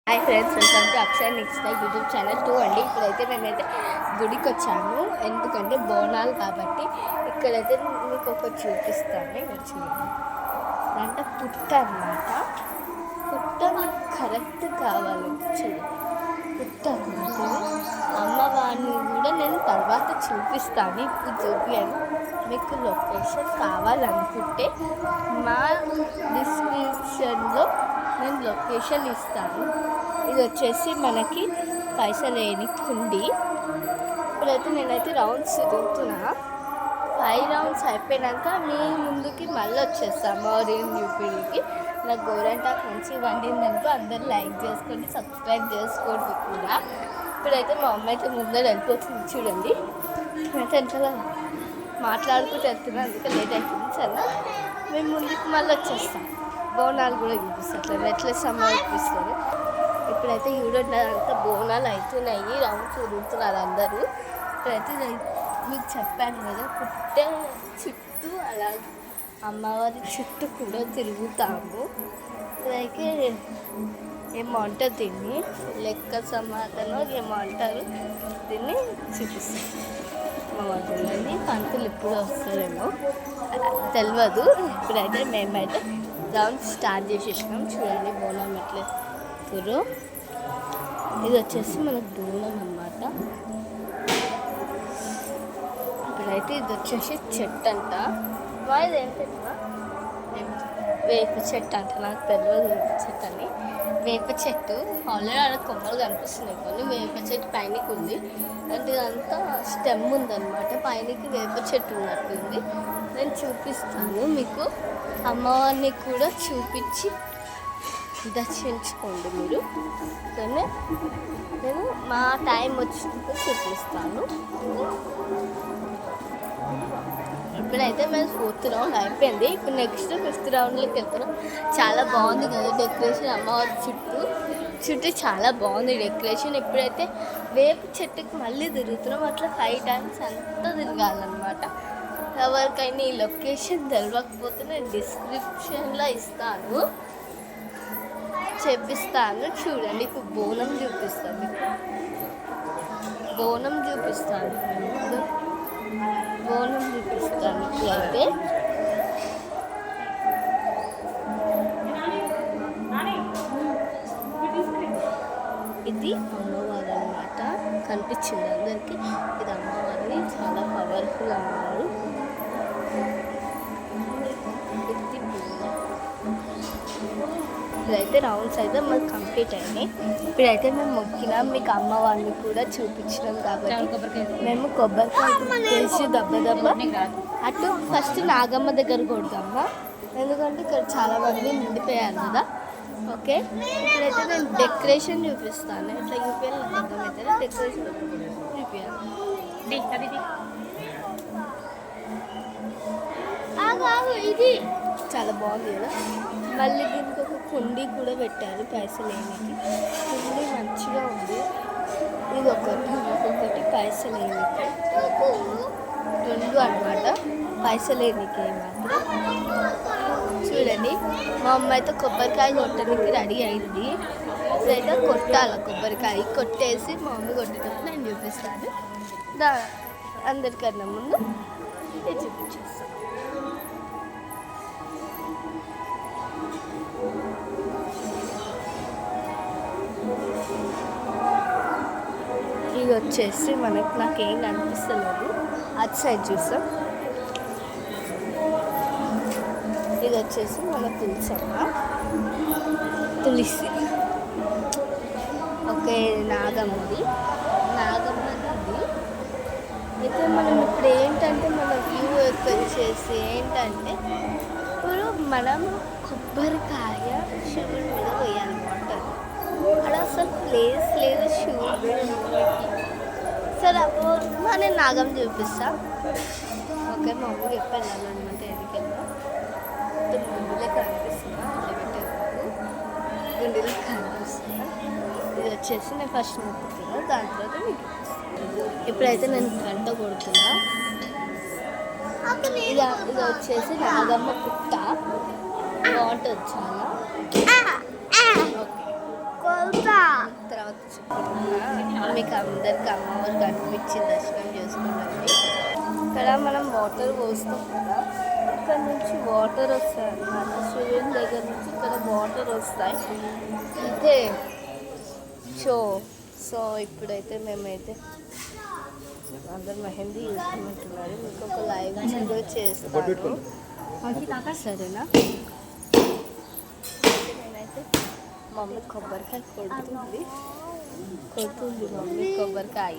Hi friends, welcome to Akshay next YouTube channel 2 అండి. ఇప్పుడైతే మేమైతే గుడికి వచ్చాము, ఎందుకంటే బోనాలు కాబట్టి. ఇక్కడైతే మీకు ఒకటి చూపిస్తాను, ఇక్కడ చూడండి. అంటే పుట్ట అన్నమాట. పుట్ట మీకు కరెక్ట్ కావాలంటే చూడండి, పుట్ట అన్నమాట. అమ్మవారిని కూడా నేను తర్వాత చూపిస్తాను, ఇప్పుడు చూపించాను. మీకు లొకేషన్ కావాలనుకుంటే మా డిస్క్రిప్షన్లో నేను లొకేషన్ ఇస్తాను. ఇది వచ్చేసి మనకి పైసలు వేయనికి ఉంది. ఇప్పుడైతే నేనైతే రౌండ్స్ తిరుగుతున్నా. 5 రౌండ్స్ అయిపోయాక మీ ముందుకి మళ్ళీ వచ్చేస్తాము ఆరెంజ్ యూపీకి. నాకు గోరంటాకు మంచి వండిందనుకో అందరూ లైక్ చేసుకోండి, సబ్స్క్రైబ్ చేసుకోండి కూడా. ఇప్పుడైతే మా అమ్మ అయితే ముందర వెళ్ళిపోతుంది చూడండి. అయితే వెనకాల మాట్లాడుకుంటూ వెళ్తున్నా, అందుకే లేట్ అవుతుంది. సరే మేము ముందుకు మళ్ళీ వచ్చేస్తాం. బోనాలు కూడా చూపిస్తారు, అట్లా ఎట్లా సమర్పిస్తారు. ఇప్పుడైతే అంతా బోనాలు అవుతున్నాయి, రౌండ్స్ తిరుగుతున్నారు అందరూ. ఇప్పుడైతే మీకు చెప్పాను కదా, పుట్టే చుట్టూ అలా అమ్మవారి చుట్టూ కూడా తిరుగుతాము. ఇదైతే ఏమంటారు దీన్ని, లెక్క సమాధానం ఏమంటారు దీన్ని చూపిస్తాం. అమ్మవారి పంతులు ఇప్పుడు వస్తారేమో తెలియదు. ఇప్పుడైతే మేమైతే రౌండ్ స్టార్ట్ చేసేసినాం. చూడండి బోనం ఎట్లా ఎత్తురు. ఇది వచ్చేసి మనకు బోనం అన్నమాట. ఇప్పుడైతే ఇది వచ్చేసి చెట్టు అంట. ఇది ఏం చెట్టు? వేప చెట్టు అంట, నాకు తెలియదు వేప చెట్టు అని. వేప చెట్టు ఆల్రెడీ అక్కడ కొమ్మలు కనిపిస్తున్నాయి కొన్ని. వేప చెట్టు పైనకి ఉంది, అంటే ఇదంతా స్టెమ్ ఉందన్నమాట. పైనకి వేప చెట్టు ఉన్నట్టుంది. నేను చూపిస్తాను మీకు. అమ్మవారిని కూడా చూపించి దర్శించుకోండి మీరు. కానీ నేను మా టైం వచ్చినప్పుడు చూపిస్తాను. ఇప్పుడైతే మేము 4th రౌండ్ అయిపోయింది. ఇప్పుడు నెక్స్ట్ 5th రౌండ్లోకి వెళ్తున్నాం. చాలా బాగుంది కదా డెకరేషన్, అమ్మవారి చుట్టూ చాలా బాగుంది డెకరేషన్. ఇప్పుడైతే వేప చెట్టుకి మళ్ళీ తిరుగుతున్నాం. అట్లా 5 టైమ్స్ అంతా తిరగాలన్నమాట. ఎవరికైనా ఈ లొకేషన్ తెలియకపోతే నేను డిస్క్రిప్షన్లో ఇస్తాను, చెప్పిస్తాను. చూడండి, ఇప్పుడు బోనం చూపిస్తాను. బోనం చూపిస్తాను ఇప్పుడైతే. ఇది అమ్మవారు అన్నమాట, కనిపించింది అందరికీ. ఇది అమ్మవారిని చాలా పవర్ఫుల్ అమ్మవారు. ఇప్పుడైతే రౌండ్స్ అయితే మాకు కంప్లీట్ అయినాయి. ఇప్పుడైతే మేము మొక్కినాం, మీకు అమ్మవారిని కూడా చూపించినాం కాబట్టి మేము కొబ్బరికాయ తెలిసి దెబ్బ అటు ఫస్ట్ నాగమ్మ దగ్గర కొడతామా, ఎందుకంటే ఇక్కడ చాలా మంది నిండిపోయారు కదా. ఓకే, ఇప్పుడైతే నేను డెకరేషన్ చూపిస్తాను. ఇట్లా చూపించాలి, నాకు అర్థమవుతుంది. డెకరేషన్ చూపించాలి. ఇది చాలా బాగుంది కదా. మళ్ళీ దీనికి ఒక కుండీ కూడా పెట్టారు పైసలు వేయడానికి. కుండీ మంచిగా ఉంది. ఇది ఇంకొకటి పైసలు వేయడానికి, 2 అన్నమాట. పైసలు వేయడానికి మాత్రం. చూడండి, మా అమ్మ అయితే కొబ్బరికాయ కొట్టడానికి రెడీ అయింది. ఇప్పుడైతే కొట్టాలి కొబ్బరికాయ. కొట్టేసి మా మమ్మీ కొట్టేటప్పుడు నేను చూపిస్తాను. అందరికన్నా ముందు ఇది చూపించేస్తాను. ఇది వచ్చేసి నాకేం కనిపిస్తలేదు, అటు సైడ్ చూసాం. ఇది వచ్చేసి మన తులసి. ఓకే, నాగమ్మది. అయితే మనం ఇప్పుడు ఏంటంటే మన వ్యూ వచ్చేసి ఏంటంటే, ఇప్పుడు మనం కొబ్బరికాయ శివుడి మీద పోయాలన్నమాట. అక్కడ అసలు ప్లేస్ లేదు శివుడి. సరే అప్పుడు నేను నాగం చూపిస్తా. ఓకే, మా అమ్మ చెప్పాను అనమాట. ఎందుకన్నా గుండెలో కనిపిస్తున్నా, గుండెలో కనిపిస్తున్నా. ఇది వచ్చేసి నేను ఫస్ట్ మొక్కుతున్నా, దాని తర్వాత మీకు ఇప్పుడైతే నేను గంట కొడుతున్నా. ఇది వచ్చేసి నాగమ్మ పుట్ట, బాగుంటుంది చాలా. ఓకే, నడుచుకుంటున్నా. మీకు అందరికి అమ్మవారు కనిపించి దర్శనం చేసుకోండి. ఇక్కడ మనం వాటర్ పోస్తాం కదా, ఇక్కడ నుంచి వాటర్ వస్తాయి అన్నమాట. సూర్యుని దగ్గర నుంచి ఇక్కడ వాటర్ వస్తాయి. ఇదే సో ఇప్పుడైతే మేమైతే అందరు మెహందీ చూసుకుంటున్నారు. మీకు ఒక లైవ్ వీడియో చేస్తాను, సరేనా? నేనైతే మమ్మీ కొబ్బరికాయ కొడుతుంది మమ్మీ కొబ్బరికాయ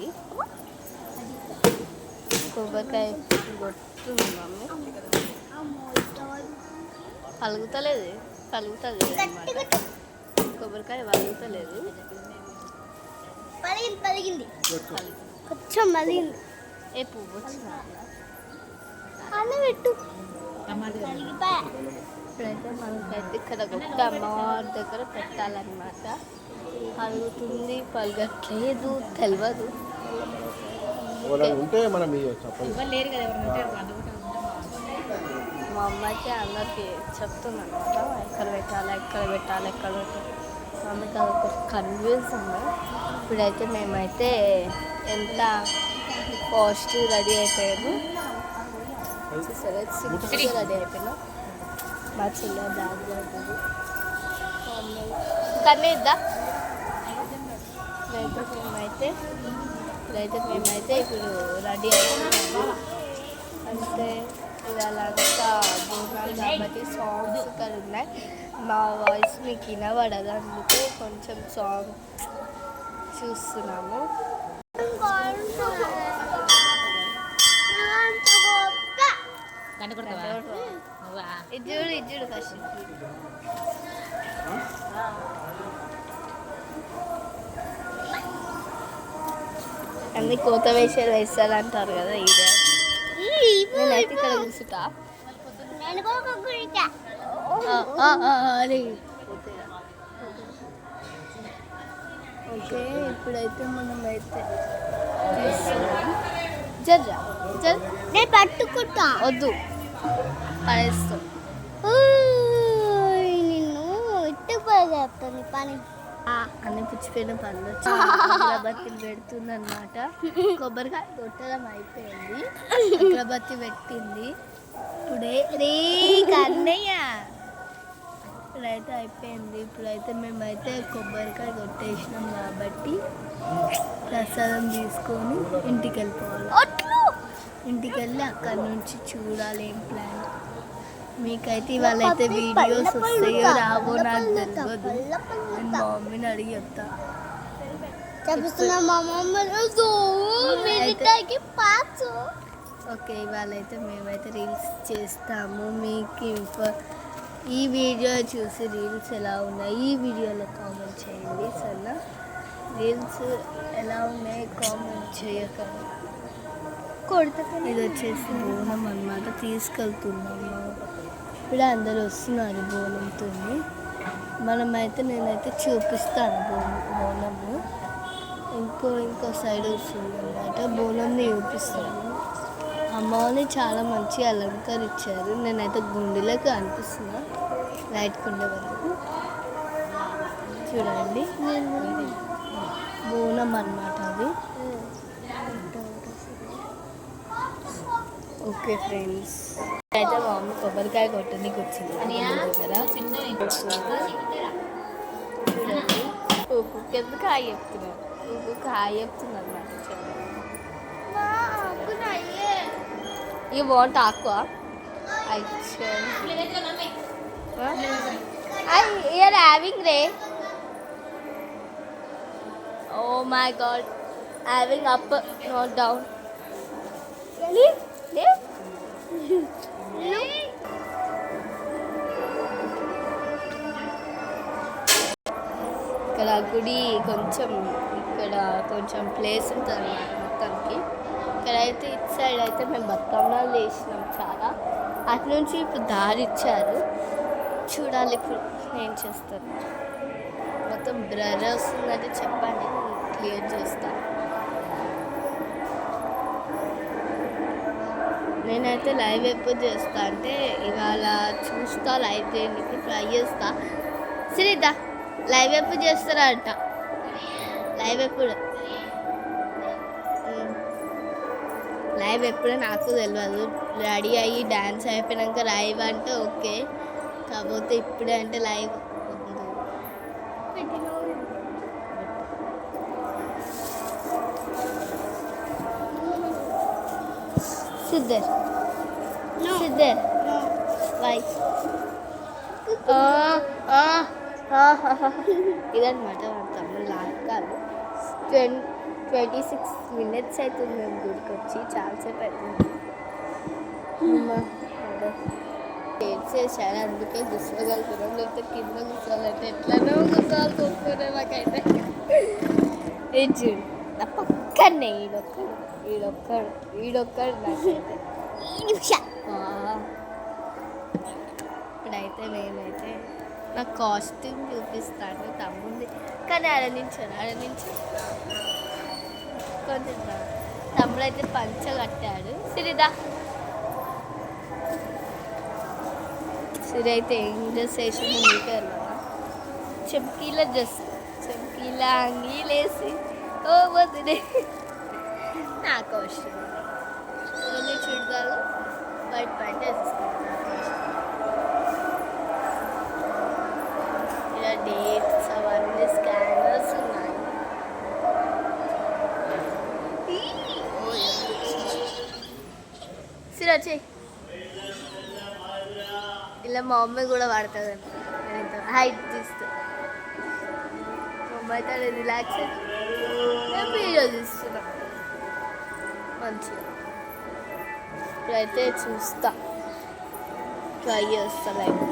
కొడుతుంది మమ్మీ. పలుగుతలేదు అన్నమాట, కొబ్బరికాయ పలుగుతలేదు. కొంచెం మలిగింది. ఏ పువ్వు వచ్చిందా పెట్టు. ఇప్పుడైతే మనకైతే ఇక్కడ గొప్ప అమ్మవారి దగ్గర పెట్టాలన్నమాట. పలుగుతుంది పలగట్లేదు తెలియదు. మా అమ్మ అయితే అందరికి చెప్తుంది అన్నమాట, ఎక్కడ పెట్టాలి. మమ్మీకి అదొక కన్ఫ్యూజన్. ఇప్పుడైతే మేమైతే ఎంత పాజిటివ్ రెడీ అయిపోయాము, సింపుల్గా రెడీ అయిపోయినాం. మా చిన్న బ్యాగ్ పడుతుంది కన్నీ ఇద్దా. ఇప్పుడైతే మేమైతే ఇప్పుడు రెడీ అయిపోయాము. అంటే ఇవాళ అంతా బోనాలు కాబట్టి సాంగ్స్ ఇక్కడ ఉన్నాయి. మా వాయిస్ మీకు వినబడదు, అందుకే కొంచెం సాంగ్ చూస్తున్నాము. ఇజ్జుడు ఫస్ట్ అన్ని కోత వేషాలు వేస్తారంటారు కదా. నేనైతే ఇక్కడ కూర్చుంటా. ఓకే, ఇప్పుడైతే మనం అయితే పట్టుకుంటా. వద్దు, పడేస్తాం. నిన్ను ఇట్టుపోయేస్తాను పని అన్ని పుచ్చిపోయిన పనులు అగరబత్తి పెడుతుంది అనమాట. కొబ్బరికాయ కొట్టడం అయిపోయింది, అగరబత్తి పెట్టింది. ఇప్పుడే రే కన్నయ్య ఇప్పుడైతే అయిపోయింది. ఇప్పుడైతే మేమైతే కొబ్బరికాయ కొట్టేసినాం కాబట్టి ప్రసాదం తీసుకొని ఇంటికి వెళ్ళిపోవాలి. ఇంటికి వెళ్ళి అక్కడి నుంచి చూడాలి ఏం ప్లాన్. మీకైతే ఇవాళ అయితే వీడియోస్ వస్తాయో రావో నాకు తెలియదు. నేను మా మమ్మీని అడిగి చెప్తా. ఓకే, ఇవాళ అయితే మేమైతే రీల్స్ చేస్తాము. మీకు ఈ వీడియో చూసి రీల్స్ ఎలా ఉన్నాయి ఈ వీడియోలో కామెంట్ చేయండి. సరేనా? రీల్స్ ఎలా ఉన్నాయి కామెంట్ చేయకండి. ఇది వచ్చేసి బోనం అన్నమాట, తీసుకెళ్తున్నాము. ఇప్పుడు అందరు వస్తున్నారు బోనంతో. నేనైతే చూపిస్తాను బోనము. ఇంకో సైడ్ వస్తుంది అన్నమాట, బోనంని చూపిస్తాను. అమ్మవారిని చాలా మంచిగా అలంకరించారు. నేనైతే గుండెలకు అనిపిస్తున్నా లైట్ కుండే వరకు. చూడండి, బోనం అన్నమాట అది. ఓకే ఫ్రెండ్స్, అయితే మా మమ్మీ కొబ్బరికాయ కొట్టడానికి వచ్చింది దగ్గర. చూడండి, ఎందుకు హాయ్ చెప్తున్నారు, హాయ్ చెప్తున్నారు అన్నమాట. You want aqua? You are having Ray. Oh my God, having up, not down. Leave. ఇక్కడ గుడి ఇక్కడ కొంచెం ప్లేస్ ఉంటుంది అన్నమాట మొత్తానికి. ఇక్కడైతే ఇటు సైడ్ అయితే మేము బతుకమ్మలు వేసినాం చాలా. అటు నుంచి ఇప్పుడు దారి ఇచ్చారు, చూడాలి ఇప్పుడు ఏం చేస్తారు. మొత్తం బ్లర్ వస్తుందంటే చెప్పండి, క్లియర్ చేస్తాను. నేనైతే లైవ్ ఎప్పుడు చేస్తా అంటే ఇవాళ చూస్తా, లైవ్ చేయడానికి ట్రై చేస్తా. శ్రీదా లైవ్ ఎప్పుడు చేస్తారా అంట, లైవ్ ఎప్పుడు లైవ్ ఎప్పుడో నాకు తెలియదు. రెడీ అయ్యి డ్యాన్స్ అయిపోయినాక లైవ్ అంటే ఓకే, కాకపోతే ఇప్పుడే అంటే లైవ్ సిద్ధర్ సిద్ధర్ వాయిస్ ఇదన్నమాట మా తమ్ముడు లాగాలు 26 minutes అవుతుంది మేము గుడికి వచ్చి, చాలాసేపు అవుతుంది. చేసాను అందుకే కూర్చోగలుగుతున్నాం, లేకపోతే కింద కూర్చోవాలంటే ఎట్లనో కూర్చోవాలి కూర్చునే మాకైతే. ఇది చూడు నా పక్కనే ఈడొక్కడు నాకైతే ఇప్పుడైతే మేమైతే నా కాస్ట్యూమ్ చూపిస్తాను తమ్ముంది, కానీ ఆడ నుంచి కొంచెం తమ్ముడు అయితే పంచ కట్టాడు. సిరి అయితే ఏం డ్రెస్ వేసింది మీకే వెళ్ళదా, చెంకీల అంగీలేసి ఓ వదిలే నాకు అవసరం ఓన్లీ చుడిదాలు వైట్ ప్యాంట్ వేసుకుంటాను. ఇలా డేట్స్ అవన్నీ స్కానర్స్ ఉన్నాయి. సిరి వచ్చి ఇలా మా మమ్మీ కూడా వాడుతుంది అంట, నేను హైట్ తీస్తే మా అమ్మ అయితే రిలాక్స్ నేను వీడియో తీస్తున్నా మంచిగా. ఇప్పుడైతే చూస్తా, ట్రై చేస్తా లైక్